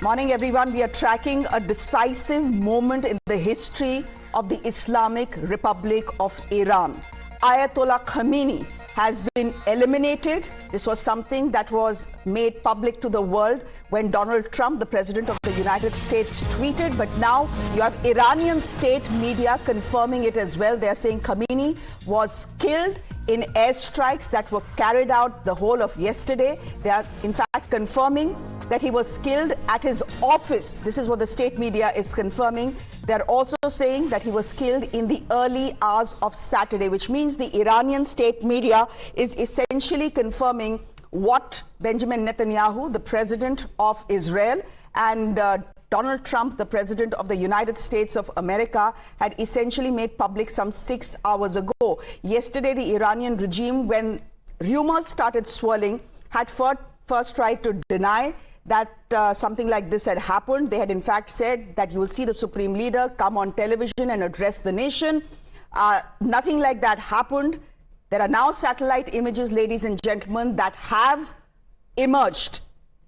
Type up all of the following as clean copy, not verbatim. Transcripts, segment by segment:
Morning, everyone. We are tracking a decisive moment in the history of the Islamic Republic of Iran. Ayatollah Khamenei has been eliminated. This was something that was made public to the world when Donald Trump, the president of the United States, tweeted. But now you have Iranian state media confirming it as well. They are saying Khamenei was killed in airstrikes that were carried out the whole of yesterday. They are in fact confirming that he was killed at his office. This is what the state media is confirming. They're also saying that he was killed in the early hours of Saturday, which means the Iranian state media is essentially confirming what Benjamin Netanyahu, the president of Israel, and Donald Trump, the president of the United States of America, had essentially made public some 6 hours ago. Yesterday, the Iranian regime, when rumors started swirling, had first tried to deny that something like this had happened. They had in fact said that you will see the supreme leader come on television and address the nation. Nothing like that happened. There are now satellite images, ladies and gentlemen, that have emerged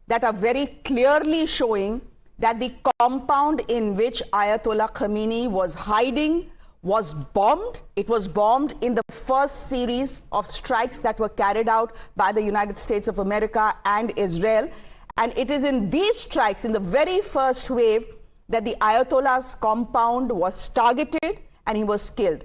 that are very clearly showing that the compound in which Ayatollah Khamenei was hiding was bombed. It was bombed in the first series of strikes that were carried out by the United States of America and Israel. And it is in these strikes, in the very first wave, that the Ayatollah's compound was targeted and he was killed.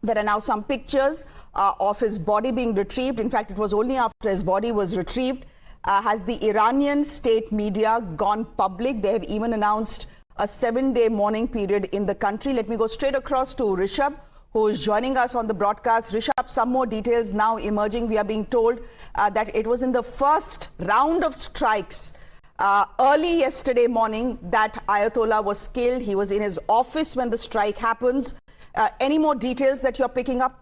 There are now some pictures of his body being retrieved. In fact, it was only after his body was retrieved has the Iranian state media gone public. They have even announced a 7-day mourning period in the country. Let me go straight across to Rishabh, who is joining us on the broadcast. Rishabh, some more details now emerging. We are being told that it was in the first round of strikes early yesterday morning that Ayatollah was killed. He was in his office when the strike happens. Any more details that you're picking up?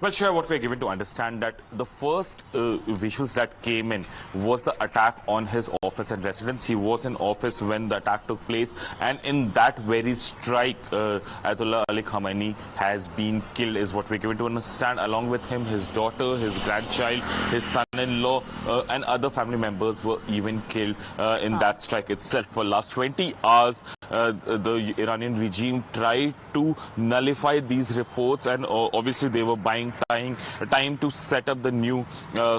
Well, Shreya, what we're given to understand that the first visuals that came in was the attack on his office and residence. He was in office when the attack took place, and in that very strike, Ayatollah Ali Khamenei has been killed, is what we're given to understand. Along with him, his daughter, his grandchild, his son-in-law, and other family members were even killed in that strike itself. For last 20 hours, the Iranian regime tried to nullify these reports, and obviously they were buying time to set up the new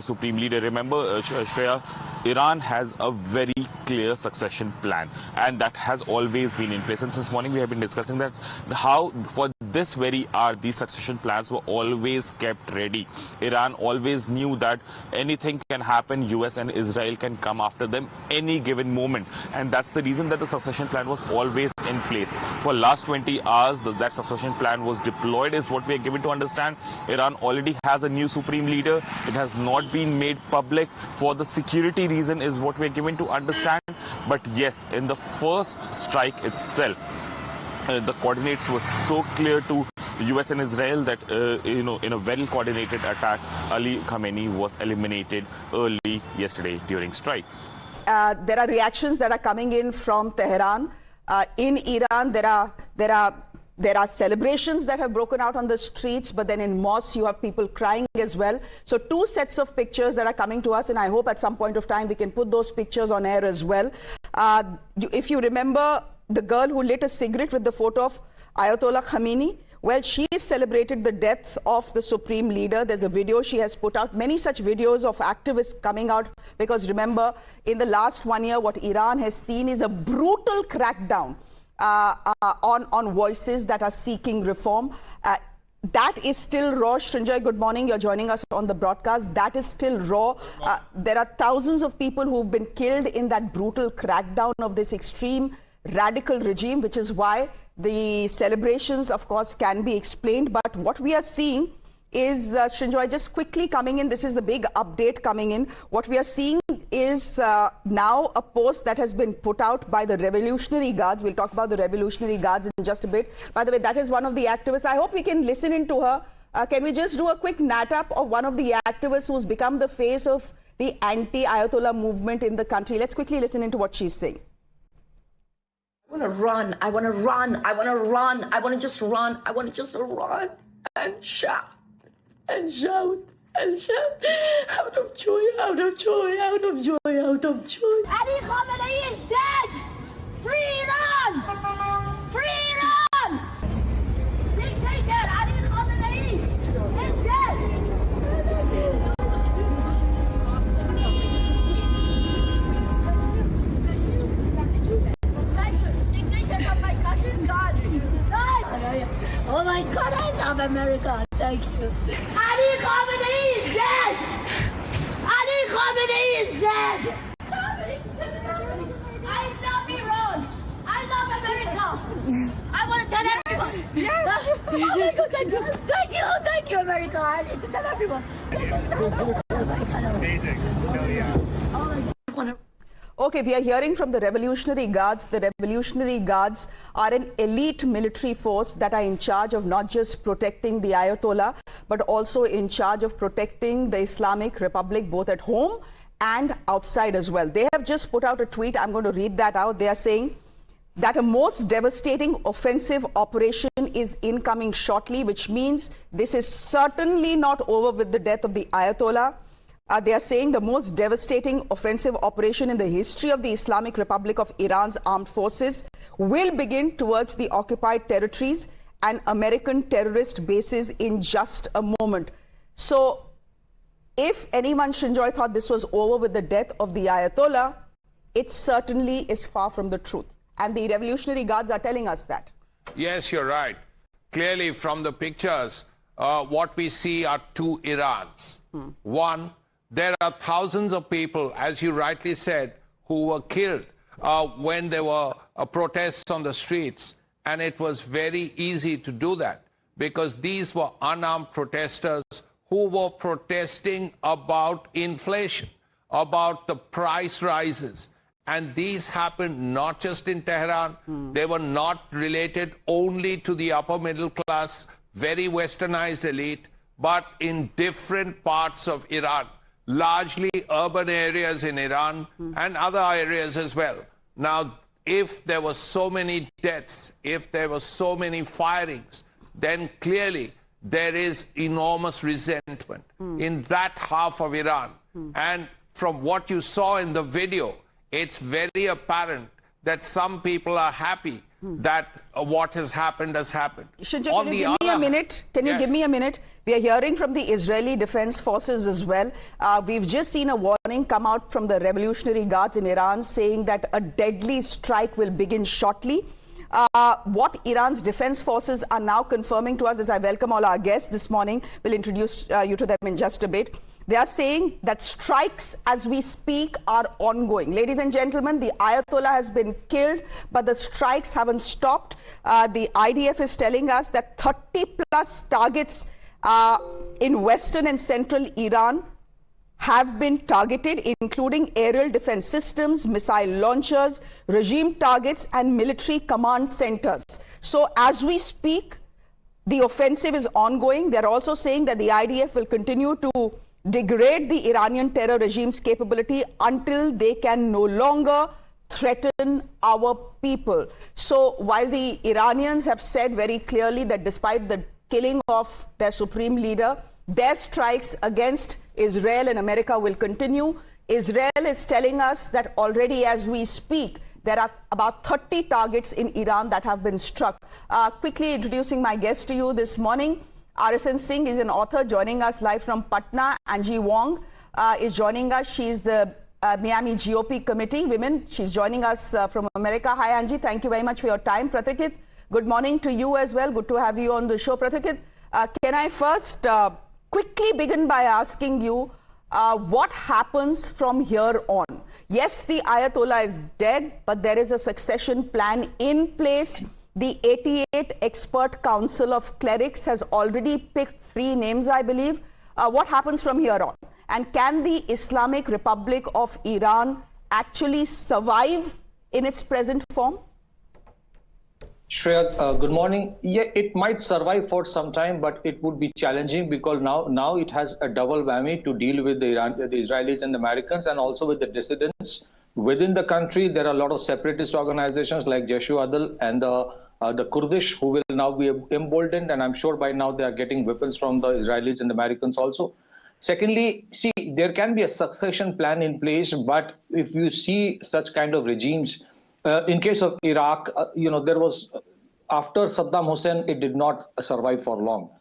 supreme leader. Remember, Shreya, Iran has a very clear succession plan, and that has always been in place. And since morning we have been discussing that how for this very hour these succession plans were always kept ready. Iran always knew that anything can happen. US and Israel can come after them any given moment, and that's the reason that the succession plan was always in place. For last 20 hours that succession plan was deployed, is what we are given to understand. Iran already has a new supreme leader. It has not been made public for the security reason, is what we are given to understand. But yes, in the first strike itself, the coordinates were so clear to US and Israel that, in a well-coordinated attack, Ali Khamenei was eliminated early yesterday during strikes. There are reactions that are coming in from Tehran. In Iran, there are celebrations that have broken out on the streets, but then in mosques you have people crying as well. So two sets of pictures that are coming to us, and I hope at some point of time we can put those pictures on air as well. If you remember the girl who lit a cigarette with the photo of Ayatollah Khamenei, well, she celebrated the death of the supreme leader. There's a video she has put out, many such videos of activists coming out, because remember, in the last 1 year, what Iran has seen is a brutal crackdown on voices that are seeking reform. That is still raw. Srinjoy, good morning. You're joining us on the broadcast. That is still raw. There are thousands of people who've been killed in that brutal crackdown of this extreme radical regime, which is why the celebrations, of course, can be explained. But what we are seeing is, Srinjoy, just quickly coming in, this is the big update coming in. What we are seeing is now a post that has been put out by the Revolutionary Guards. We'll talk about the Revolutionary Guards in just a bit. By the way, that is one of the activists. I hope we can listen into her. Can we just do a quick nat-up of one of the activists who's become the face of the anti-Ayatollah movement in the country? Let's quickly listen into what she's saying. I want to run. I want to run. I want to run. I want to just run. I want to just run and shout and shout I'll shout out of joy, out of joy, out of joy, out of joy. Ali Khamenei is dead! Free Iran! Free Iran! Dictator Ali Khamenei is dead! Dictator of my country is gone! Oh my God, I love America. Thank you. Ali Khamenei is dead! Ali Khamenei is dead! I love Iran! I love America! I want to tell everyone! Yes! Oh my God, thank you! Thank you! Thank you, America! I need to tell everyone! Amazing. Hell yeah. Oh my God, I want to... Okay, we are hearing from the Revolutionary Guards. The Revolutionary Guards are an elite military force that are in charge of not just protecting the Ayatollah, but also in charge of protecting the Islamic Republic, both at home and outside as well. They have just put out a tweet. I'm going to read that out. They are saying that a most devastating offensive operation is incoming shortly, which means this is certainly not over with the death of the Ayatollah. They are saying the most devastating offensive operation in the history of the Islamic Republic of Iran's armed forces will begin towards the occupied territories and American terrorist bases in just a moment. So, if anyone, Shinjoy, thought this was over with the death of the Ayatollah, it certainly is far from the truth. And the Revolutionary Guards are telling us that. Yes, you're right. Clearly, from the pictures, what we see are two Irans. One, there are thousands of people, as you rightly said, who were killed when there were protests on the streets. And it was very easy to do that because these were unarmed protesters who were protesting about inflation, about the price rises. And these happened not just in Tehran. They were not related only to the upper middle class, very westernized elite, but in different parts of Iran. Largely urban areas in Iran and other areas as well. Now, if there were so many deaths, if there were so many firings, then clearly there is enormous resentment in that half of Iran. And from what you saw in the video, it's very apparent that some people are happy that what has happened has happened. Shinjoy, can you give me a minute? Can you give me a minute? We are hearing from the Israeli Defense Forces as well. We've just seen a warning come out from the Revolutionary Guards in Iran saying that a deadly strike will begin shortly. What Iran's defense forces are now confirming to us, as I welcome all our guests this morning, we'll introduce you to them in just a bit. They are saying that strikes as we speak are ongoing. Ladies and gentlemen, the Ayatollah has been killed, but the strikes haven't stopped. The IDF is telling us that 30+ targets in western and central Iran have been targeted, including aerial defense systems, missile launchers, regime targets, and military command centers. So as we speak, the offensive is ongoing. They're also saying that the IDF will continue to degrade the Iranian terror regime's capability until they can no longer threaten our people. So while the Iranians have said very clearly that despite the killing of their supreme leader, their strikes against Israel and America will continue, Israel is telling us that already as we speak, there are about 30 targets in Iran that have been struck. Quickly introducing my guest to you this morning. RSN Singh is an author joining us live from Patna. Angie Wong is joining us. She's the Miami GOP Committee Women. She's joining us from America. Hi, Angie. Thank you very much for your time. Pratikit, good morning to you as well. Good to have you on the show. Pratikit, can I first quickly begin by asking you what happens from here on? Yes, the Ayatollah is dead, but there is a succession plan in place. The 88 Expert Council of Clerics has already picked 3 names, I believe. What happens from here on? And can the Islamic Republic of Iran actually survive in its present form? Shreya, good morning. Yeah, it might survive for some time, but it would be challenging because now it has a double whammy to deal with the Israelis and the Americans, and also with the dissidents within the country. There are a lot of separatist organizations like Jeshu Adal and the Kurdish who will now be emboldened, and I'm sure by now they are getting weapons from the Israelis and the Americans also. Secondly, see, there can be a succession plan in place, but if you see such kind of regimes, in case of Iraq, there was, after Saddam Hussein, it did not survive for long.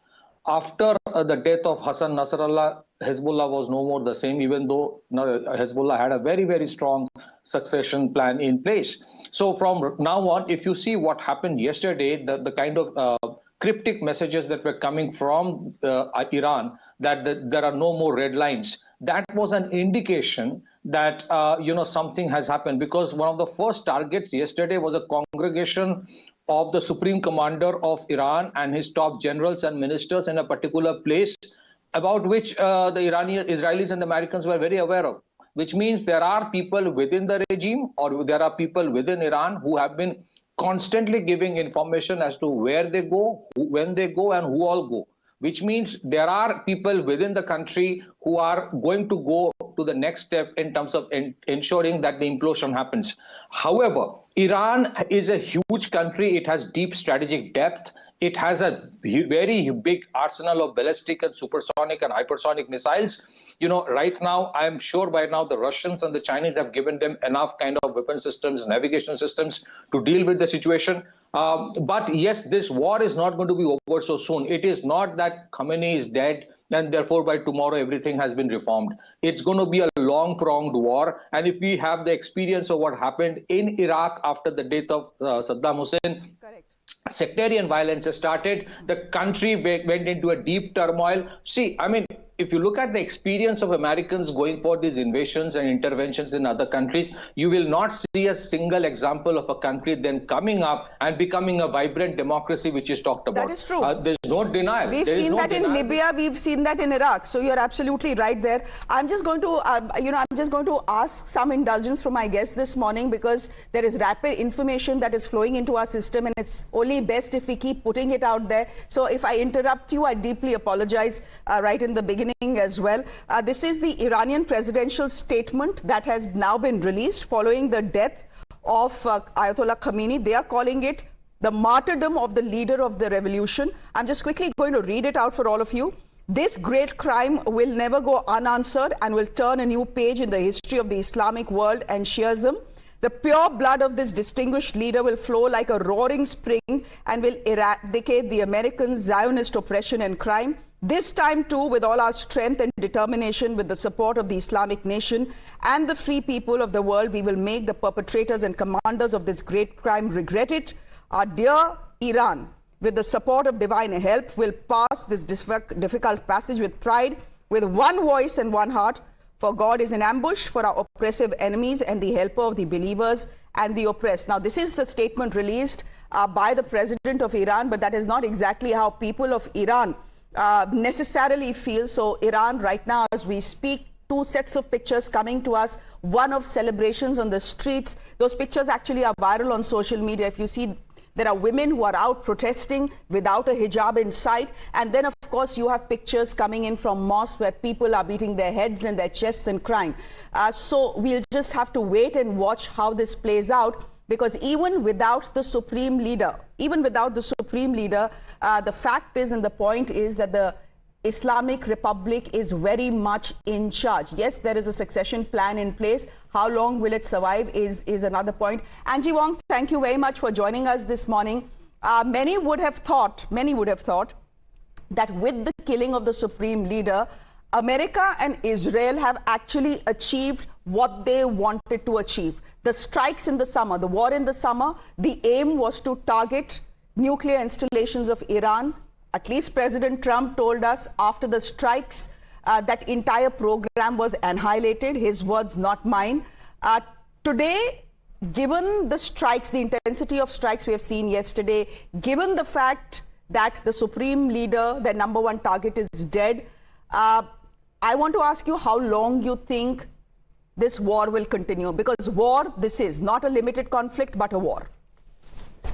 After the death of Hassan Nasrallah, Hezbollah was no more the same, even though Hezbollah had a very, very strong succession plan in place. So from now on, if you see what happened yesterday, the kind of cryptic messages that were coming from Iran, that there are no more red lines, that was an indication that something has happened, because one of the first targets yesterday was a congregation of the Supreme Commander of Iran and his top generals and ministers in a particular place, about which the Israelis and the Americans were very aware of, which means there are people within the regime, or there are people within Iran who have been constantly giving information as to where they go, when they go, and who all go, which means there are people within the country who are going to go to the next step in terms of ensuring that the implosion happens. However, Iran is a huge country. It has deep strategic depth. It has a very big arsenal of ballistic and supersonic and hypersonic missiles. Right now, I am sure by now the Russians and the Chinese have given them enough kind of weapon systems, navigation systems to deal with the situation. But yes, this war is not going to be over so soon. It is not that Khamenei is dead and therefore by tomorrow everything has been reformed. It's going to be a long-pronged war. And if we have the experience of what happened in Iraq after the death of Saddam Hussein, correct, sectarian violence has started. The country went into a deep turmoil. See, I mean, if you look at the experience of Americans going for these invasions and interventions in other countries, you will not see a single example of a country then coming up and becoming a vibrant democracy, which is talked about. That is true. There's no denial. We've seen that in Libya. We've seen that in Iraq. So you're absolutely right there. I'm just going to, I'm just going to ask some indulgence from my guests this morning, because there is rapid information that is flowing into our system, and it's only best if we keep putting it out there. So if I interrupt you, I deeply apologize right in the beginning as well. This is the Iranian presidential statement that has now been released following the death of Ayatollah Khamenei. They are calling it the martyrdom of the leader of the revolution. I'm just quickly going to read it out for all of you. This great crime will never go unanswered and will turn a new page in the history of the Islamic world and Shiism. The pure blood of this distinguished leader will flow like a roaring spring and will eradicate the American Zionist oppression and crime. This time too, with all our strength and determination, with the support of the Islamic nation and the free people of the world, we will make the perpetrators and commanders of this great crime regret it. Our dear Iran, with the support of divine help, will pass this difficult passage with pride, with one voice and one heart. For God is in ambush for our oppressive enemies and the helper of the believers and the oppressed. Now, this is the statement released by the president of Iran, but that is not exactly how people of Iran necessarily feel. So Iran right now, as we speak, two sets of pictures coming to us, one of celebrations on the streets. Those pictures actually are viral on social media. If you see, there are women who are out protesting without a hijab in sight. And then, of course, you have pictures coming in from mosques where people are beating their heads and their chests and crying. So we'll just have to wait and watch how this plays out. Because even without the supreme leader, the fact is and the point is that the Islamic Republic is very much in charge. Yes, there is a succession plan in place. How long will it survive is another point. Angie Wong, thank you very much for joining us this morning. Many would have thought that with the killing of the supreme leader, America and Israel have actually achieved what they wanted to achieve. The strikes in the summer, the war in the summer, the aim was to target nuclear installations of Iran. At least President Trump told us after the strikes that entire program was annihilated. His words, not mine. Today, given the strikes, the intensity of strikes we have seen yesterday, given the fact that the supreme leader, their number one target, is dead, I want to ask you how long you think this war will continue, because war, this is not a limited conflict, but a war.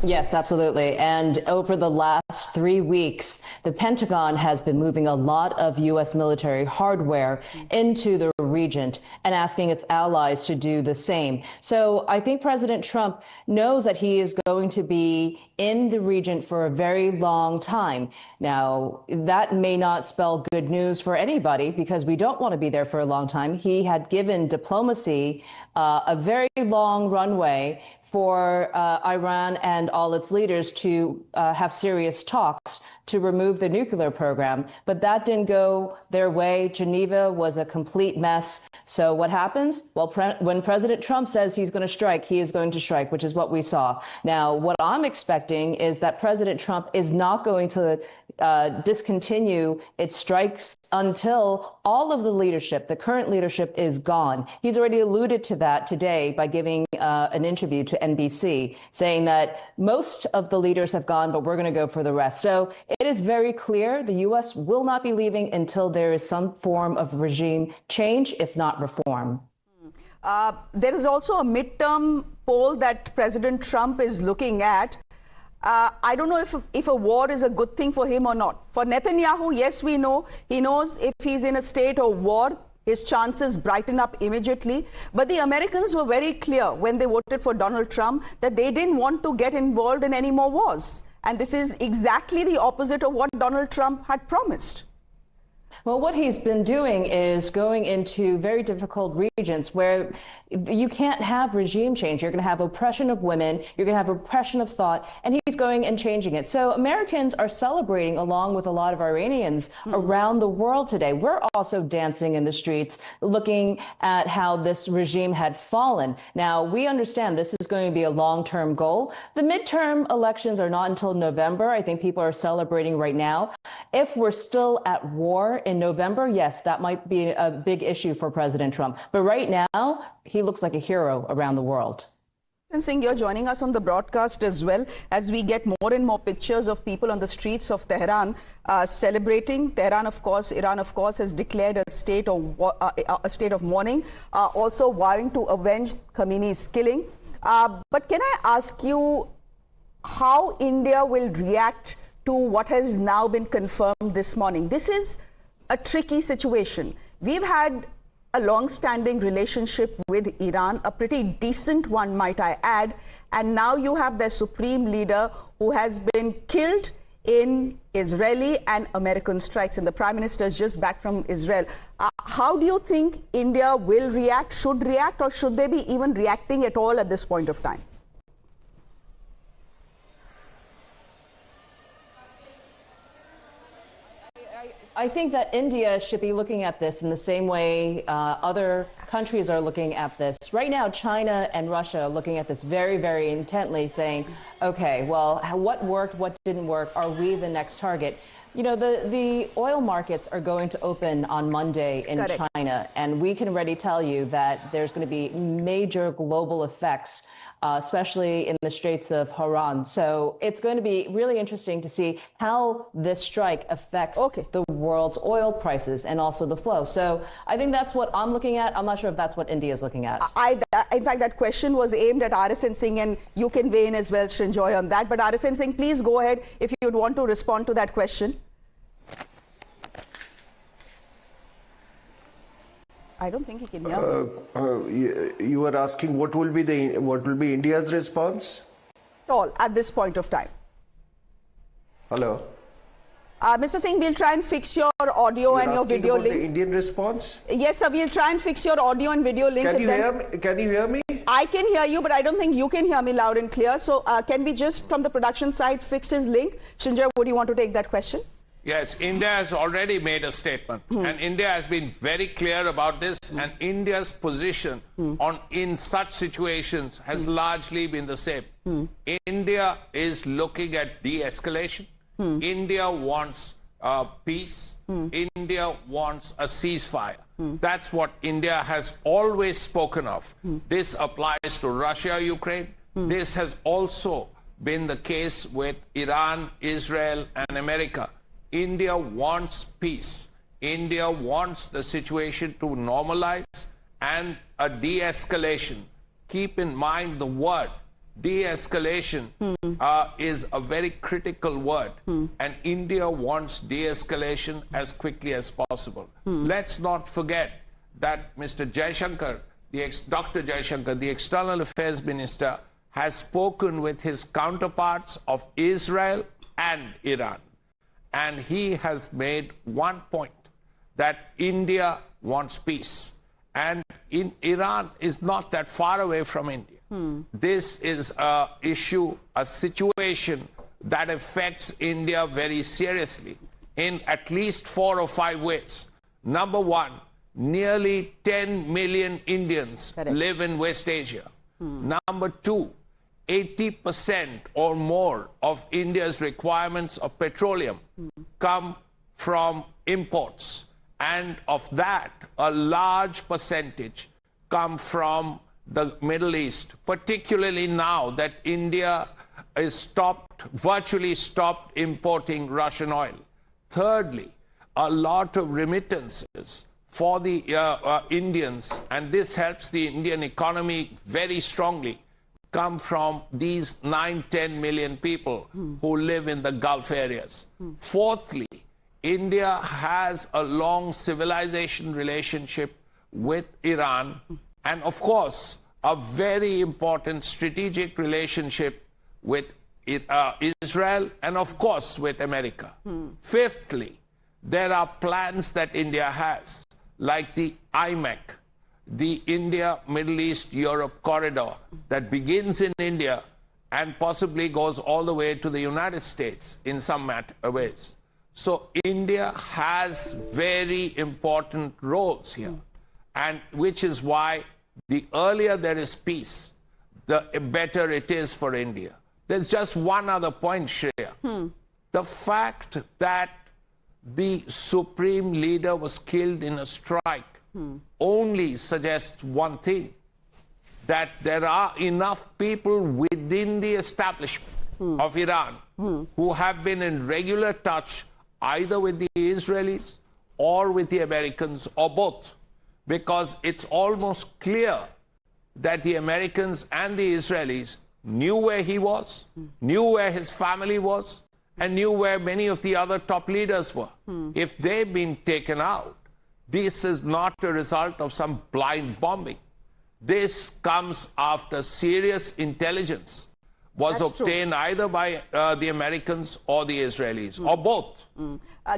Yes, absolutely. And over the last 3 weeks, the Pentagon has been moving a lot of U.S. military hardware into the region and asking its allies to do the same. So I think President Trump knows that he is going to be in the region for a very long time. Now, that may not spell good news for anybody because we don't want to be there for a long time. He had given diplomacy a very long runway for Iran and all its leaders to have serious talks to remove the nuclear program. But that didn't go their way. Geneva was a complete mess. So what happens? Well, when President Trump says he's going to strike, he is going to strike, which is what we saw. Now, what I'm expecting is that President Trump is not going to discontinue its strikes until all of the leadership, the current leadership, is gone. He's already alluded to that today by giving an interview to NBC, saying that most of the leaders have gone, but we're going to go for the rest. So it is very clear the U.S. will not be leaving until there is some form of regime change, if not reform. There is also a midterm poll that President Trump is looking at. I don't know if a war is a good thing for him or not. For Netanyahu, yes, we know. He knows if he's in a state of war, his chances brighten up immediately. But the Americans were very clear when they voted for Donald Trump that they didn't want to get involved in any more wars. And this is exactly the opposite of what Donald Trump had promised. Well, what he's been doing is going into very difficult regions where you can't have regime change. You're going to have oppression of women. You're going to have oppression of thought. And he's going and changing it. So Americans are celebrating along with a lot of Iranians around the world today. We're also dancing in the streets, looking at how this regime had fallen. Now, we understand this is going to be a long-term goal. The midterm elections are not until November. I think people are celebrating right now. If we're still at war in November, yes, that might be a big issue for President Trump. But right now, he looks like a hero around the world. Singh, you're joining us on the broadcast as well as we get more and more pictures of people on the streets of Tehran celebrating. Tehran, of course, Iran, of course, has declared a state of mourning, also vowing to avenge Khamenei's killing. But can I ask you how India will react to what has now been confirmed this morning? This is a tricky situation. We've had a long-standing relationship with Iran, a pretty decent one, might I add, and now you have their supreme leader who has been killed in Israeli and American strikes, and the Prime Minister is just back from Israel. How do you think India will react, should react, or should they be even reacting at all at this point of time? I think that India should be looking at this in the same way other countries are looking at this. Right now, China and Russia are looking at this very, very intently, saying, okay, well, what worked, what didn't work? Are we the next target? You know, the oil markets are going to open on Monday in China, and we can already tell you that there's going to be major global effects, especially in the Straits of Hormuz. So it's going to be really interesting to see how this strike affects the world's oil prices and also the flow. So I think that's what I'm looking at. I'm not sure if that's what India is looking at. In fact, that question was aimed at RSN Singh, and you can weigh in as well, Srinjoy, on that. But RSN Singh, please go ahead if you would want to respond to that question. I don't think he can hear. You were asking what will be India's response? At this point of time. Hello. Mr. Singh, we'll try and fix your audio and your video link. The Indian response? Yes, sir. We'll try and fix your audio and video link. Can you hear me? Can you hear me? I can hear you, but I don't think you can hear me loud and clear. So can we just, from the production side, fix his link? Srinjoy, would you want to take that question? Yes, India has already made a statement, and India has been very clear about this, and India's position in such situations has largely been the same. India is looking at de-escalation. India wants peace. India wants a ceasefire. That's what India has always spoken of. This applies to Russia, Ukraine. This has also been the case with Iran, Israel, and America. India wants peace. India wants the situation to normalize and a de-escalation. Keep in mind the word de-escalation is a very critical word, and India wants de-escalation as quickly as possible. Let's not forget that Mr. Jaishankar, Dr. Jaishankar, the External Affairs Minister, has spoken with his counterparts of Israel and Iran. And he has made one point, that India wants peace. And Iran is not that far away from India. This is an issue, a situation that affects India very seriously in at least 4 or 5 ways. Number one, nearly 10 million Indians live in West Asia. Number two, 80% or more of India's requirements of petroleum come from imports. And of that, a large percentage come from the Middle East, particularly now that India is virtually stopped importing Russian oil. Thirdly, a lot of remittances for the Indians, and this helps the Indian economy very strongly, come from these 9-10 million people who live in the Gulf areas. Fourthly, India has a long civilization relationship with Iran, and of course, a very important strategic relationship with Israel, and of course with America. Fifthly, there are plans that India has, like the IMEC, the India, Middle East, Europe corridor that begins in India and possibly goes all the way to the United States in some ways. So India has very important roles here, and which is why the earlier there is peace, the better it is for India. There's just one other point, Shreya. The fact that the supreme leader was killed in a strike only suggests one thing, that there are enough people within the establishment of Iran who have been in regular touch either with the Israelis or with the Americans or both, because it's almost clear that the Americans and the Israelis knew where he was, knew where his family was, and knew where many of the other top leaders were. If they've been taken out, this is not a result of some blind bombing. This comes after serious intelligence was obtained either by the Americans or the Israelis, or both.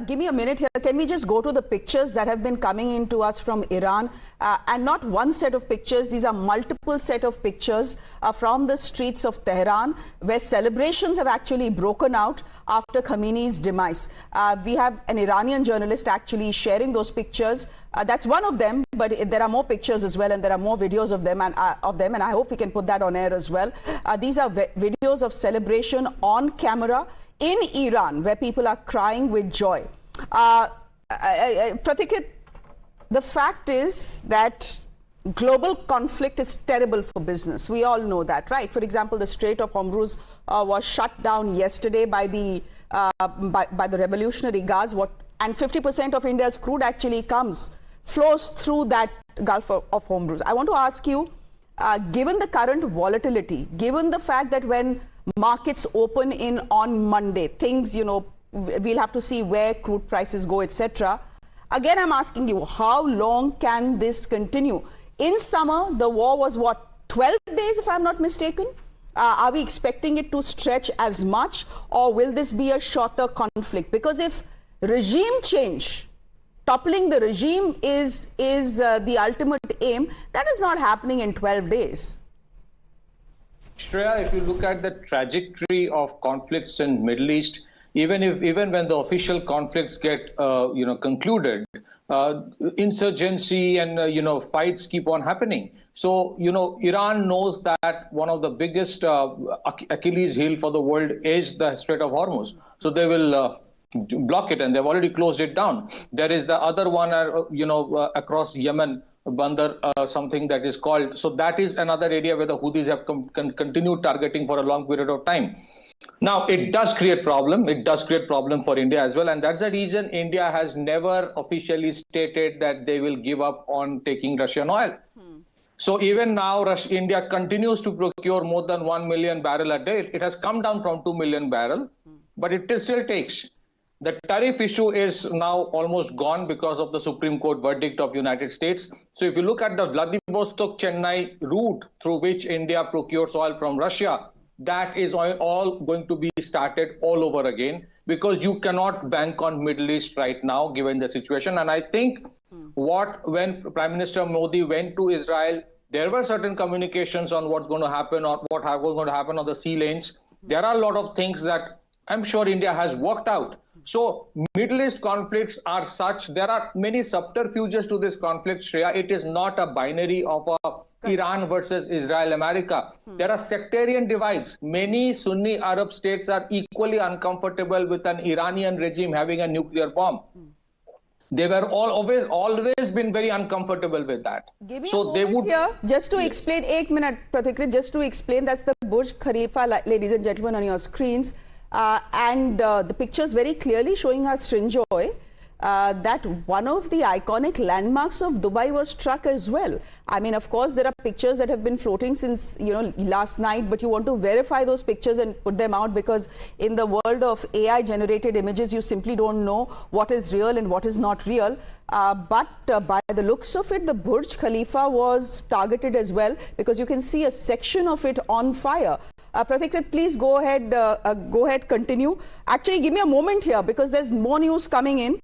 Give me a minute here. Can we just go to the pictures that have been coming in to us from Iran? And not one set of pictures, these are multiple set of pictures from the streets of Tehran, where celebrations have actually broken out after Khamenei's demise. We have an Iranian journalist actually sharing those pictures. That's one of them, but there are more pictures as well, and there are more videos of them, and I hope we can put that on air as well. These are videos of celebration on camera in Iran, where people are crying with joy. Pratikit, the fact is that global conflict is terrible for business. We all know that, right? For example, the Strait of Hormuz was shut down yesterday by the Revolutionary Guards, and 50% of India's crude actually flows through that Gulf of Hormuz. I want to ask you, given the current volatility, given the fact that when markets open on Monday, things, we'll have to see where crude prices go, etc. Again, I'm asking you, how long can this continue? In summer, the war was, 12 days, if I'm not mistaken? Are we expecting it to stretch as much, or will this be a shorter conflict? Because if regime change, toppling the regime is the ultimate aim, that is not happening in 12 days. Shreya, if you look at the trajectory of conflicts in Middle East, even when the official conflicts get concluded, insurgency and fights keep on happening. So Iran knows that one of the biggest Achilles heel for the world is the Strait of Hormuz. So they will block it, and they've already closed it down. There is the other one, across Yemen, Bandar, something that is called. So that is another area where the Houthis have continued targeting for a long period of time. Now, it does create problem. It does create problem for India as well. And that's the reason India has never officially stated that they will give up on taking Russian oil. So even now, India continues to procure more than 1 million barrel a day. It has come down from 2 million barrel, but it still takes. The tariff issue is now almost gone because of the Supreme Court verdict of United States. So if you look at the Vladivostok-Chennai route through which India procures oil from Russia, that is all going to be started all over again, because you cannot bank on Middle East right now, given the situation. And I think when Prime Minister Modi went to Israel, there were certain communications on what's going to happen or what was going to happen on the sea lanes. There are a lot of things that I'm sure India has worked out. So Middle East conflicts are such, there are many subterfuges to this conflict, Shreya. It is not a binary of Iran versus Israel, America. There are sectarian divides. Many Sunni Arab states are equally uncomfortable with an Iranian regime having a nuclear bomb. They were always been very uncomfortable with that. So they would here, just to explain, 1 minute, Pratikrit, just to explain, that's the Burj Khalifa, ladies and gentlemen, on your screens. The pictures very clearly showing us Srinjoy, that one of the iconic landmarks of Dubai was struck as well. I mean, of course, there are pictures that have been floating since, last night, but you want to verify those pictures and put them out, because in the world of AI generated images, you simply don't know what is real and what is not real. But by the looks of it, the Burj Khalifa was targeted as well, because you can see a section of it on fire. Pratikrit, please go ahead, continue. Actually, give me a moment here, because there's more news coming in.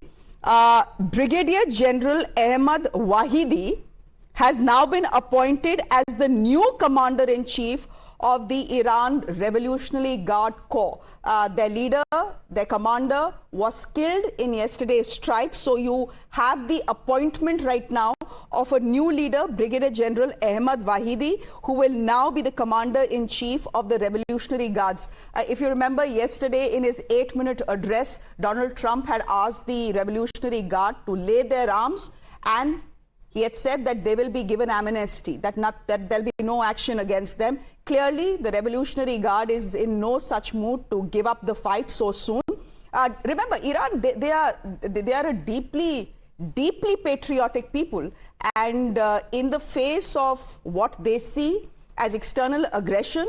Brigadier General Ahmad Wahidi has now been appointed as the new Commander-in-Chief of the Iran Revolutionary Guard Corps. Their leader, their commander, was killed in yesterday's strike. So you have the appointment right now of a new leader, Brigadier General Ahmad Wahidi, who will now be the Commander-in-Chief of the Revolutionary Guards. If you remember, yesterday in his 8-minute address, Donald Trump had asked the Revolutionary Guard to lay their arms, and he had said that they will be given amnesty, that there'll be no action against them. Clearly, the Revolutionary Guard is in no such mood to give up the fight so soon. Remember, Iran, they are a deeply patriotic people, and in the face of what they see as external aggression,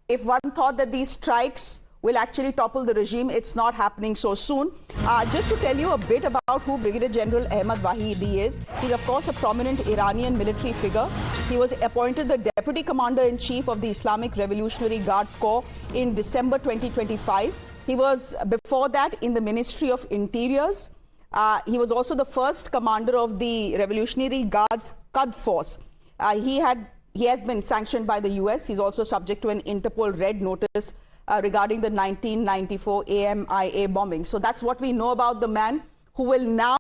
if one thought that these strikes will actually topple the regime, it's not happening so soon. Just to tell you a bit about who Brigadier General Ahmad Wahidi is, he's of course a prominent Iranian military figure. He was appointed the Deputy Commander-in-Chief of the Islamic Revolutionary Guard Corps in December 2025. He was, before that, in the Ministry of Interiors. He was also the first commander of the Revolutionary Guards Qud Force. He has been sanctioned by the US. He's also subject to an Interpol Red Notice regarding the 1994 AMIA bombing. So that's what we know about the man who will now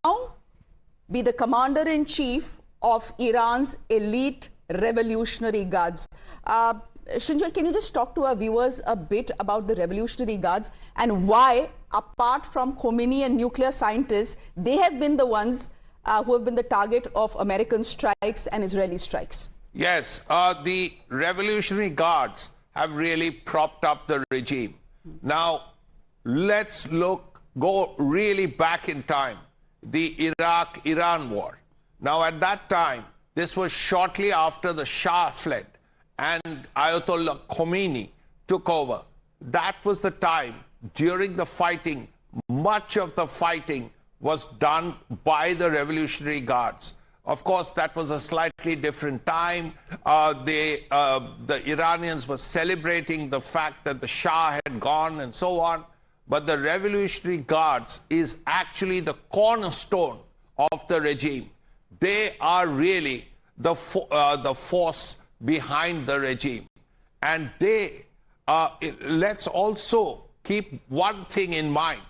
be the Commander-in-Chief of Iran's elite Revolutionary Guards. Shinjoy, can you just talk to our viewers a bit about the Revolutionary Guards and why, apart from Khamenei and nuclear scientists, they have been the ones who have been the target of American strikes and Israeli strikes? Yes, the Revolutionary Guards have really propped up the regime. Now, let's go really back in time, the Iraq-Iran war. Now, at that time, this was shortly after the Shah fled and Ayatollah Khamenei took over. That was the time during the fighting, much of the fighting was done by the Revolutionary Guards. Of course, that was a slightly different time. The Iranians were celebrating the fact that the Shah had gone and so on. But the Revolutionary Guards is actually the cornerstone of the regime. They are really the force behind the regime. And let's also keep one thing in mind,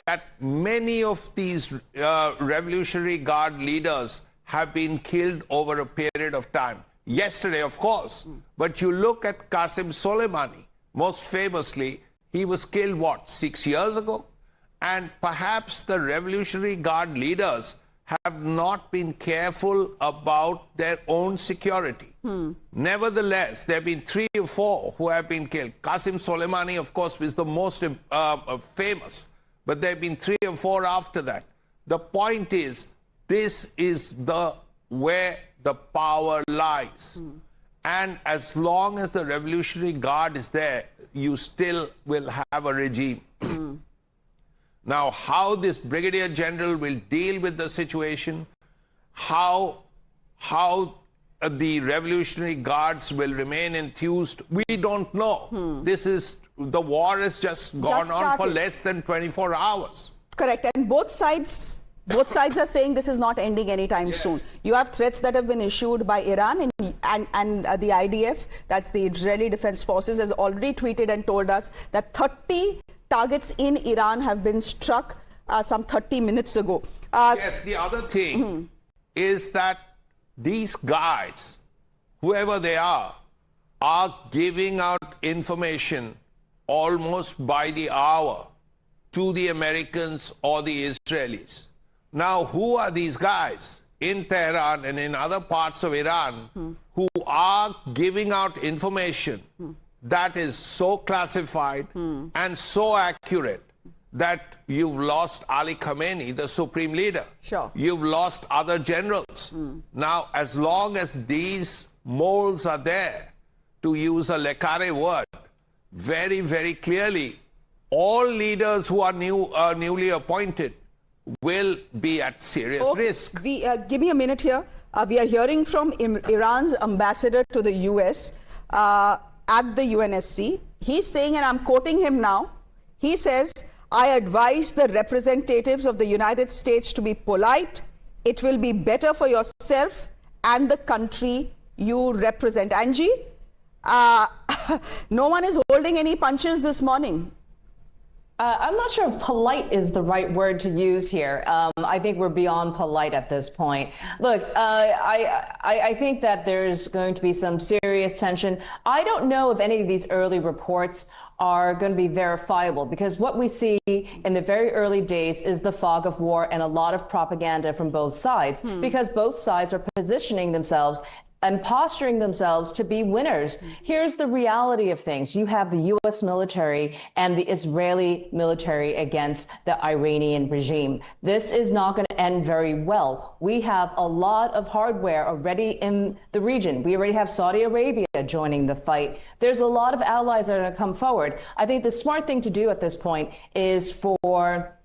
that many of these Revolutionary Guard leaders have been killed over a period of time. Yesterday, of course, but you look at Qasem Soleimani, most famously, he was killed, 6 years ago? And perhaps the Revolutionary Guard leaders have not been careful about their own security. Nevertheless, there have been 3 or 4 who have been killed. Qasem Soleimani, of course, is the most famous, but there have been 3 or 4 after that. The point is, this is where the power lies. And as long as the Revolutionary Guard is there, you still will have a regime. Now, how this Brigadier General will deal with the situation, how the Revolutionary Guards will remain enthused, we don't know. The war has just gone on for less than 24 hours. Correct. And both sides are saying this is not ending anytime soon. You have threats that have been issued by Iran and the IDF, that's the Israeli Defense Forces, has already tweeted and told us that 30 targets in Iran have been struck some 30 minutes ago. Yes, the other thing is that these guys, whoever they are giving out information almost by the hour to the Americans or the Israelis. Now, who are these guys in Tehran and in other parts of Iran who are giving out information that is so classified and so accurate that you've lost Ali Khamenei, the supreme leader. Sure. You've lost other generals. Now, as long as these moles are there, to use a Le Carre word, very, very clearly, all leaders who are newly appointed will be at serious risk. Give me a minute here. We are hearing from Iran's ambassador to the US at the UNSC. He's saying, and I'm quoting him now, he says, I advise the representatives of the United States to be polite. It will be better for yourself and the country you represent. Angie, no one is holding any punches this morning. I'm not sure polite is the right word to use here. I think we're beyond polite at this point. Look, I think that there's going to be some serious tension. I don't know if any of these early reports are going to be verifiable, because what we see in the very early days is the fog of war and a lot of propaganda from both sides, because both sides are positioning themselves and posturing themselves to be winners. Here's the reality of things. You have the U.S. military and the Israeli military against the Iranian regime. This is not going to end very well. We have a lot of hardware already in the region. We already have Saudi Arabia joining the fight. There's a lot of allies that are going to come forward. I think the smart thing to do at this point is for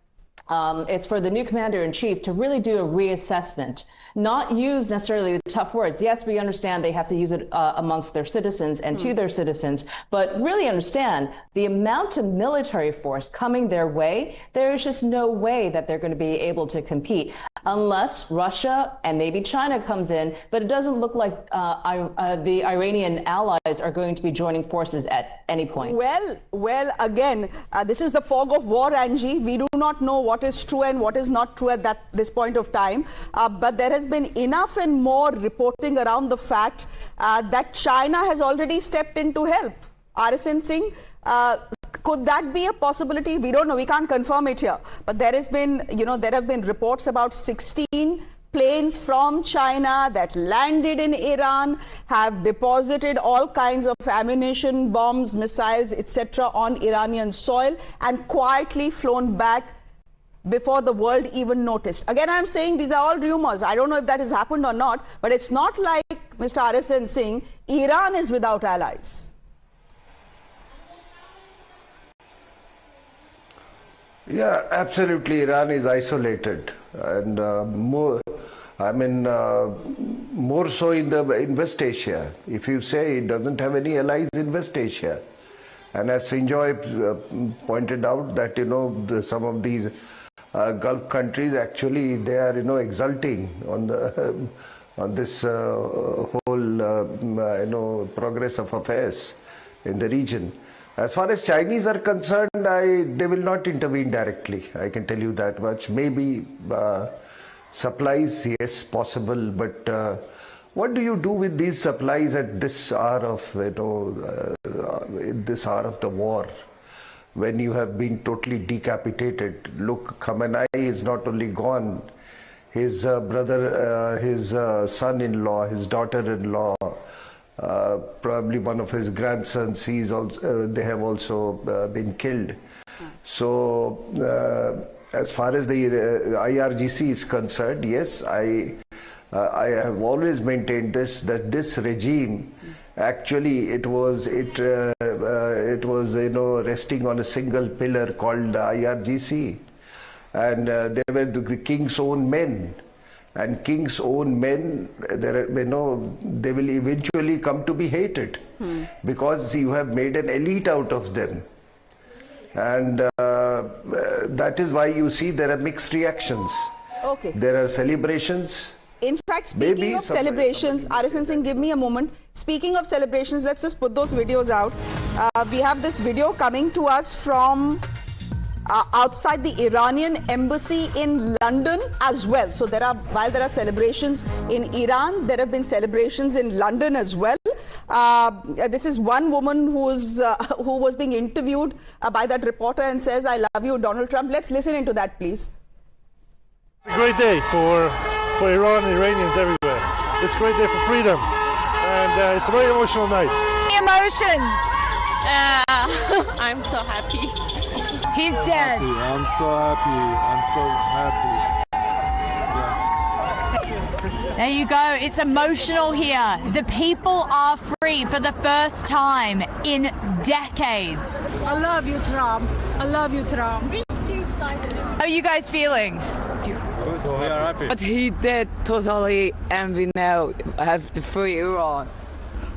the new commander-in-chief to really do a reassessment, not use necessarily the tough words. Yes, we understand they have to use it amongst their citizens and to their citizens, but really understand the amount of military force coming their way. There's just no way that they're going to be able to compete unless Russia and maybe China comes in, but it doesn't look like the Iranian allies are going to be joining forces at any point. Well, again, this is the fog of war, Angie. We do not know what is true and what is not true at this point of time, but there has been enough and more reporting around the fact that China has already stepped in to help. RSN Singh, could that be a possibility? We don't know. We can't confirm it here. But there has been, there have been reports about 16 planes from China that landed in Iran, have deposited all kinds of ammunition, bombs, missiles, etc. on Iranian soil and quietly flown back before the world even noticed. Again, I'm saying these are all rumors. I don't know if that has happened or not, but it's not like Mr. RSN Singh, Iran is without allies. Yeah, absolutely. Iran is isolated, and more so in West Asia. If you say it doesn't have any allies in West Asia, and as Sinjoy pointed out that some of these Gulf countries actually they are exulting on this whole progress of affairs in the region. As far as Chinese are concerned, they will not intervene directly. I can tell you that much. Maybe supplies, yes, possible. But what do you do with these supplies at this hour of this hour of the war, when you have been totally decapitated? Look, Khamenei is not only gone. His brother, his son-in-law, his daughter-in-law, probably one of his grandsons, they have also been killed. So as far as the IRGC is concerned, yes, I have always maintained this, that this regime, actually it was resting on a single pillar called the IRGC, and they were the king's own men. And king's own men, they will eventually come to be hated because you have made an elite out of them. And that is why you see there are mixed reactions. Okay. There are celebrations. In fact, speaking of celebrations, Arisan Singh, give me a moment. Speaking of celebrations, let's just put those videos out. We have this video coming to us from outside the Iranian embassy in London as well. So while there are celebrations in Iran, there have been celebrations in London as well. This is one woman who was being interviewed by that reporter and says, "I love you, Donald Trump." Let's listen into that, please. It's a great day for Iran and Iranians everywhere. It's a great day for freedom, and it's a very emotional night. Emotions. I'm so happy. He's dead. I'm so happy. I'm so happy. Yeah. There you go. It's emotional here. The people are free for the first time in decades. I love you, Trump. I love you, Trump. How are you guys feeling? So we are happy. But he did totally, and we now have the free Iran.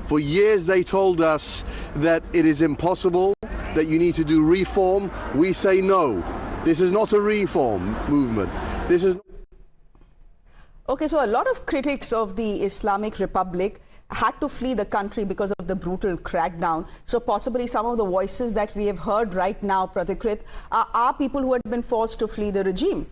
For years they told us that it is impossible, that you need to do reform. We say no. This is not a reform movement. This is... Okay, so a lot of critics of the Islamic Republic had to flee the country because of the brutal crackdown. So possibly some of the voices that we have heard right now, Pratikrit, are people who had been forced to flee the regime.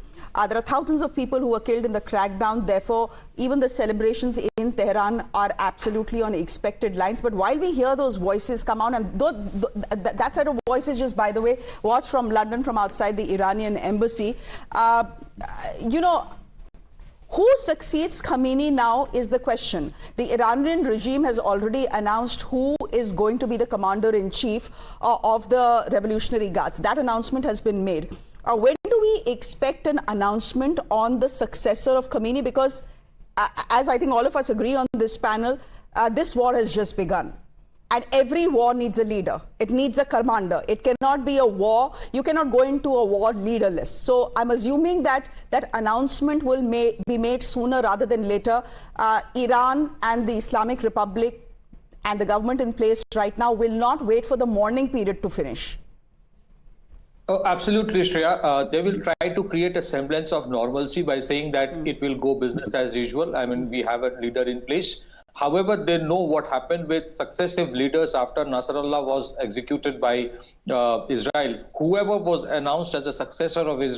There are thousands of people who were killed in the crackdown. Therefore, even the celebrations in Tehran are absolutely on expected lines. But while we hear those voices come out, and that set of voices, just by the way, was from London, from outside the Iranian embassy, who succeeds Khamenei now is the question. The Iranian regime has already announced who is going to be the commander-in-chief of the Revolutionary Guards. That announcement has been made. When do we expect an announcement on the successor of Khamenei? Because as I think all of us agree on this panel, this war has just begun. And every war needs a leader. It needs a commander. It cannot be a war. You cannot go into a war leaderless. So I'm assuming that that announcement will be made sooner rather than later. Iran and the Islamic Republic and the government in place right now will not wait for the mourning period to finish. Oh, absolutely, Shreya. They will try to create a semblance of normalcy by saying that it will go business as usual. I mean, we have a leader in place. However, they know what happened with successive leaders after Nasrallah was executed by Israel. Whoever was announced as a successor of a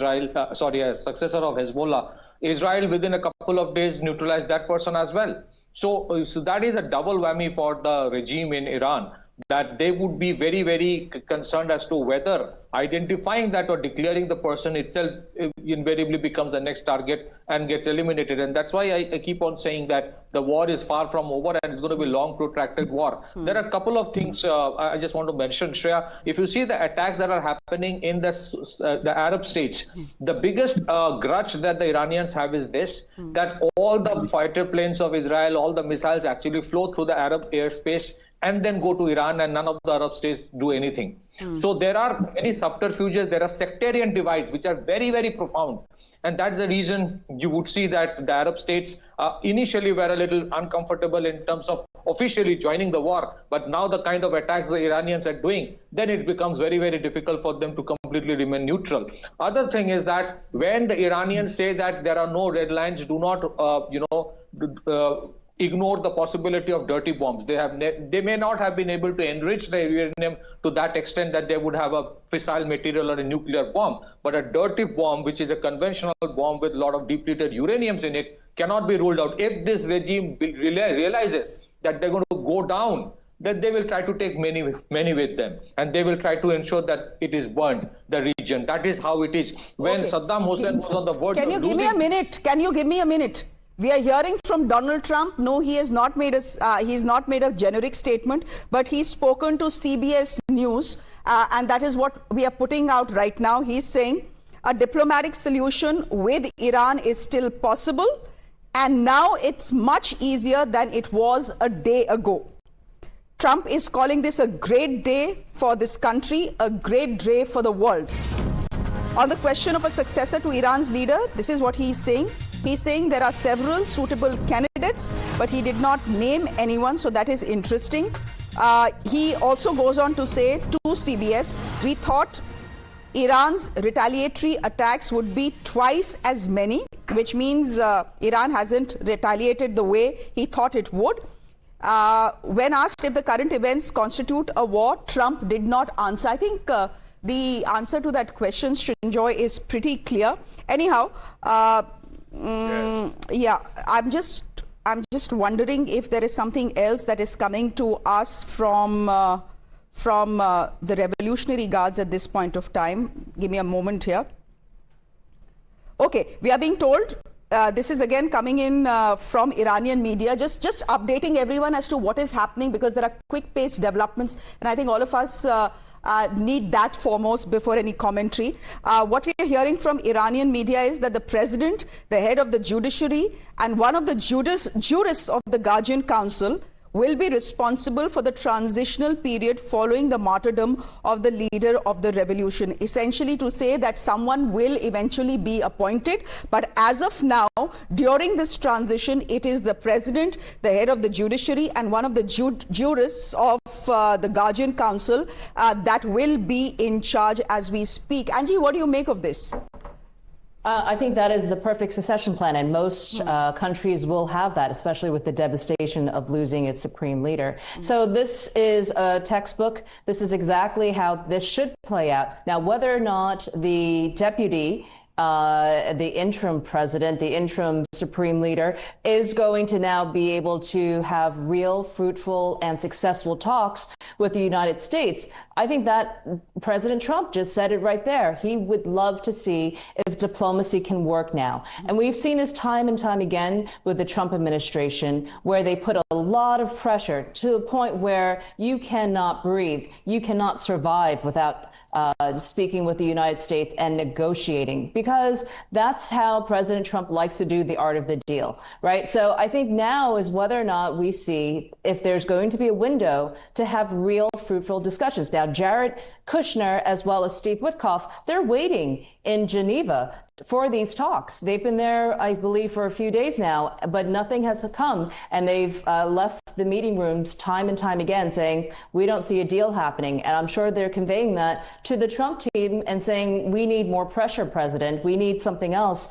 successor of Hezbollah, Israel within a couple of days neutralized that person as well. So that is a double whammy for the regime in Iran, that they would be very, very concerned as to whether identifying that or declaring the person itself invariably becomes the next target and gets eliminated. And that's why I keep on saying that the war is far from over and it's going to be a long, protracted war. There are a couple of things I just want to mention, Shreya. If you see the attacks that are happening in the Arab states, the biggest grudge that the Iranians have is this, that all the fighter planes of Israel, all the missiles actually flow through the Arab airspace and then go to Iran, and none of the Arab states do anything. So there are many subterfuges, there are sectarian divides which are very, very profound. And that's the reason you would see that the Arab states initially were a little uncomfortable in terms of officially joining the war. But now the kind of attacks the Iranians are doing, then it becomes very, very difficult for them to completely remain neutral. Other thing is that when the Iranians say that there are no red lines, do not, ignore the possibility of dirty bombs. They may not have been able to enrich the uranium to that extent that they would have a fissile material or a nuclear bomb. But a dirty bomb, which is a conventional bomb with a lot of depleted uraniums in it, cannot be ruled out. If this regime realizes that they're going to go down, then they will try to take many with them. And they will try to ensure that it is burned, the region. That is how it is. When Saddam Hussein was on the verge of losing... Can you give me a minute? Can you give me a minute? We are hearing from Donald Trump. No, he has not made a generic statement, but he's spoken to CBS News, and that is what we are putting out right now. He's saying a diplomatic solution with Iran is still possible, And now it's much easier than it was a day ago. Trump is calling this a great day for this country, a great day for the world. On the question of a successor to Iran's leader, this is what he's saying. He's saying there are several suitable candidates, but he did not name anyone, so that is interesting. He also goes on to say to CBS, we thought Iran's retaliatory attacks would be twice as many, which means Iran hasn't retaliated the way he thought it would. When asked if the current events constitute a war, Trump did not answer. I think the answer to that question, Srinjoy, is pretty clear. Anyhow, yeah, I'm just wondering if there is something else that is coming to us from the Revolutionary Guards at this point of time. Give me a moment here. Okay, we are being told, this is again coming in from Iranian media, just updating everyone as to what is happening, because there are quick-paced developments, and I think all of us need that foremost before any commentary. What we are hearing from Iranian media is that the president, the head of the judiciary, and one of the jurists of the Guardian Council will be responsible for the transitional period following the martyrdom of the leader of the revolution. Essentially to say that someone will eventually be appointed, but as of now, during this transition, it is the president, the head of the judiciary, and one of the jurists of the Guardian Council that will be in charge as we speak. Angie, what do you make of this? I think that is the perfect succession plan, and most countries will have that, especially with the devastation of losing its supreme leader. So this is a textbook. This is exactly how this should play out. Now, whether or not the deputy, the interim president, the interim supreme leader, is going to now be able to have real, fruitful, and successful talks with the United States, I think that President Trump just said it right there. He would love to see if diplomacy can work now. And we've seen this time and time again with the Trump administration, where they put a lot of pressure to the point where you cannot breathe, you cannot survive without speaking with the United States and negotiating, because that's how President Trump likes to do the art of the deal, right? So I think now is whether or not we see if there's going to be a window to have real fruitful discussions. Now, Jared Kushner, as well as Steve Witkoff, they're waiting in Geneva for these talks. They've been there, I believe, for a few days now, but nothing has come. And they've left the meeting rooms time and time again saying, we don't see a deal happening. And I'm sure they're conveying that to the Trump team and saying, we need more pressure, President. We need something else,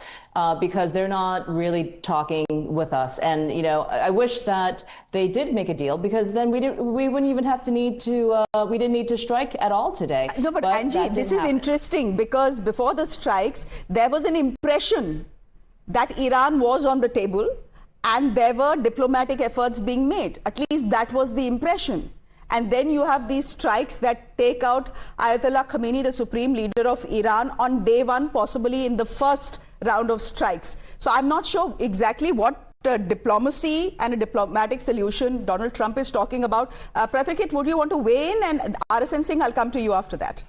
because they're not really talking with us. And, you know, I wish that they did make a deal, because then we wouldn't even have to need to, we didn't need to strike at all today. No, but Angie, this is interesting, because before the strikes, there was an impression that Iran was on the table and there were diplomatic efforts being made. At least that was the impression. And then you have these strikes that take out Ayatollah Khamenei, the supreme leader of Iran, on day one, possibly in the first round of strikes. So I'm not sure exactly what diplomacy and a diplomatic solution Donald Trump is talking about. Prathikit, would you want to weigh in? And RSN Singh, I'll come to you after that.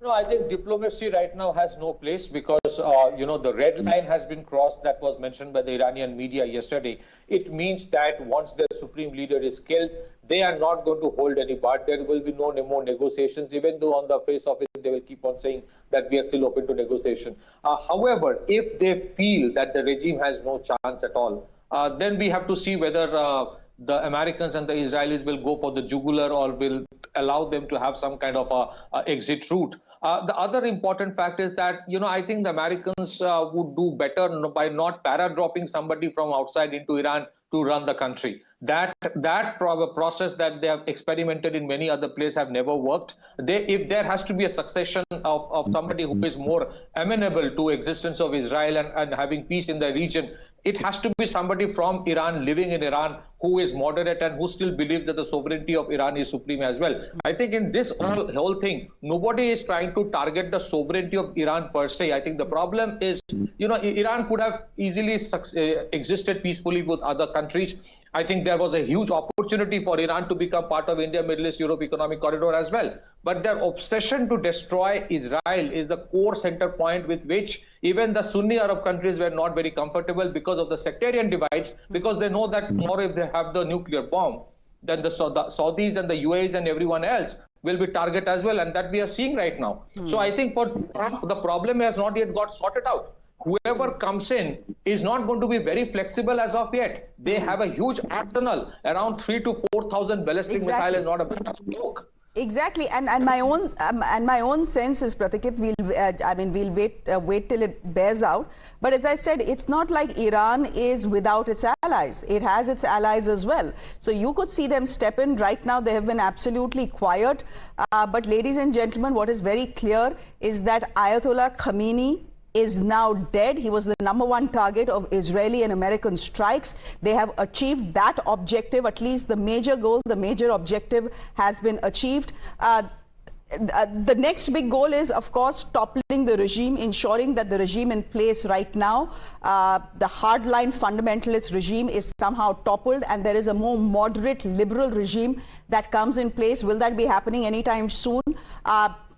No, I think diplomacy right now has no place, because, you know, the red line has been crossed that was mentioned by the Iranian media yesterday. It means that once their supreme leader is killed, they are not going to hold any part. There will be no more negotiations, even though on the face of it, they will keep on saying that we are still open to negotiation. However, if they feel that the regime has no chance at all, then we have to see whether the Americans and the Israelis will go for the jugular or will allow them to have some kind of a exit route. The other important fact is that, you know, I think the Americans would do better by not para-dropping somebody from outside into Iran to run the country. That process that they have experimented in many other places have never worked. If there has to be a succession of somebody who is more amenable to existence of Israel and having peace in the region, it has to be somebody from Iran, living in Iran, who is moderate and who still believes that the sovereignty of Iran is supreme as well. I think in this whole thing, nobody is trying to target the sovereignty of Iran per se. I think the problem is, Iran could have easily existed peacefully with other countries. I think there was a huge opportunity for Iran to become part of India, Middle East, Europe Economic Corridor as well. But their obsession to destroy Israel is the core center point with which even the Sunni Arab countries were not very comfortable because of the sectarian divides, because they know that tomorrow if they have the nuclear bomb, then the Saudis and the UAEs and everyone else will be targeted as well, and that we are seeing right now. So I think for Trump, the problem has not yet got sorted out. Whoever comes in is not going to be very flexible as of yet. They have a huge arsenal, around 3,000 to 4,000 ballistic missiles is not a bad joke. Exactly, and my own sense is, Pratikit, we'll wait till it bears out. But as I said, it's not like Iran is without its allies. It has its allies as well. So you could see them step in. Right now, they have been absolutely quiet. But ladies and gentlemen, what is very clear is that Ayatollah Khamenei is now dead. He was the #1 target of Israeli and American strikes. They have achieved that objective, at least the major goal, the major objective has been achieved. The next big goal is, of course, toppling the regime, ensuring that the regime in place right now, the hardline fundamentalist regime, is somehow toppled and there is a more moderate liberal regime that comes in place. Will that be happening anytime soon?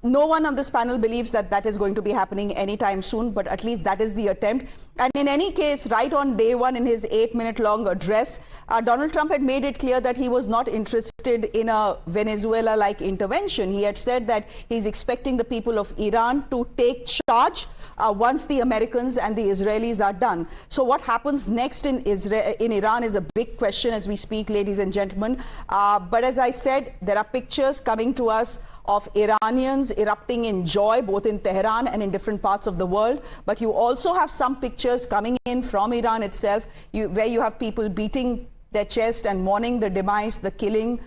No one on this panel believes that that is going to be happening anytime soon, but at least that is the attempt. And in any case, right on day one in his 8-minute-long address, Donald Trump had made it clear that he was not interested in a Venezuela-like intervention. He had said that he's expecting the people of Iran to take charge once the Americans and the Israelis are done. So what happens next in Iran is a big question as we speak, ladies and gentlemen. But as I said, there are pictures coming to us of Iranians erupting in joy, both in Tehran and in different parts of the world. But you also have some pictures coming in from Iran itself, where you have people beating their chest and mourning the demise, the killing,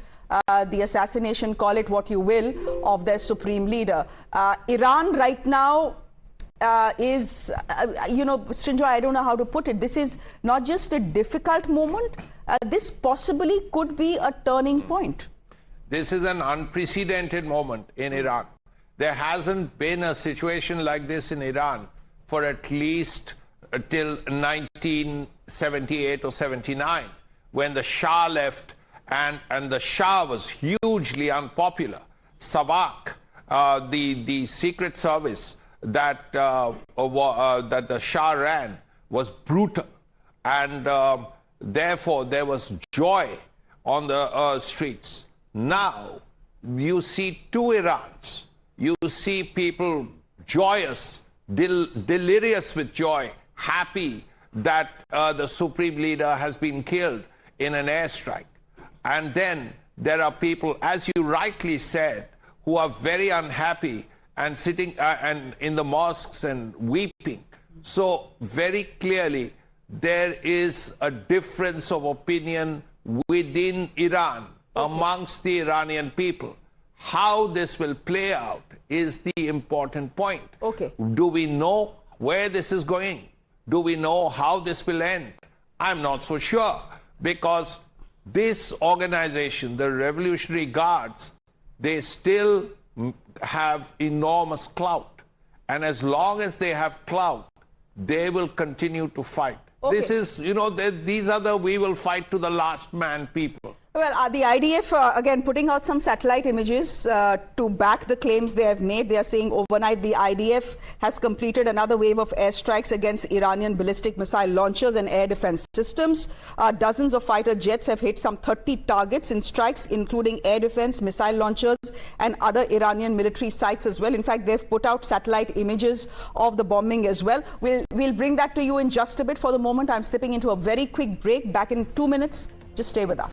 the assassination, call it what you will, of their supreme leader. Iran right now is, Srinjoy, I don't know how to put it. This is not just a difficult moment. This possibly could be a turning point. This is an unprecedented moment in Iran. There hasn't been a situation like this in Iran for at least till 1978 or 79, when the Shah left and the Shah was hugely unpopular. Savak, the secret service that the Shah ran, was brutal, and therefore there was joy on the streets. Now you see two Irans. You see people joyous, delirious with joy, happy that the supreme leader has been killed in an airstrike. And then there are people, as you rightly said, who are very unhappy and sitting and in the mosques and weeping. So very clearly there is a difference of opinion within Iran, amongst the Iranian people. How this will play out is the important point. Okay. Do we know where this is going? Do we know how this will end? I'm not so sure, because this organization, the Revolutionary Guards, they still have enormous clout. And as long as they have clout, they will continue to fight. Okay. This is, these are the we will fight to the last man people. Well, the IDF, again, putting out some satellite images to back the claims they have made. They are saying overnight the IDF has completed another wave of airstrikes against Iranian ballistic missile launchers and air defense systems. Dozens of fighter jets have hit some 30 targets in strikes, including air defense, missile launchers, and other Iranian military sites as well. In fact, they've put out satellite images of the bombing as well. We'll bring that to you in just a bit. For the moment, I'm stepping into a very quick break. Back in 2 minutes. Just stay with us.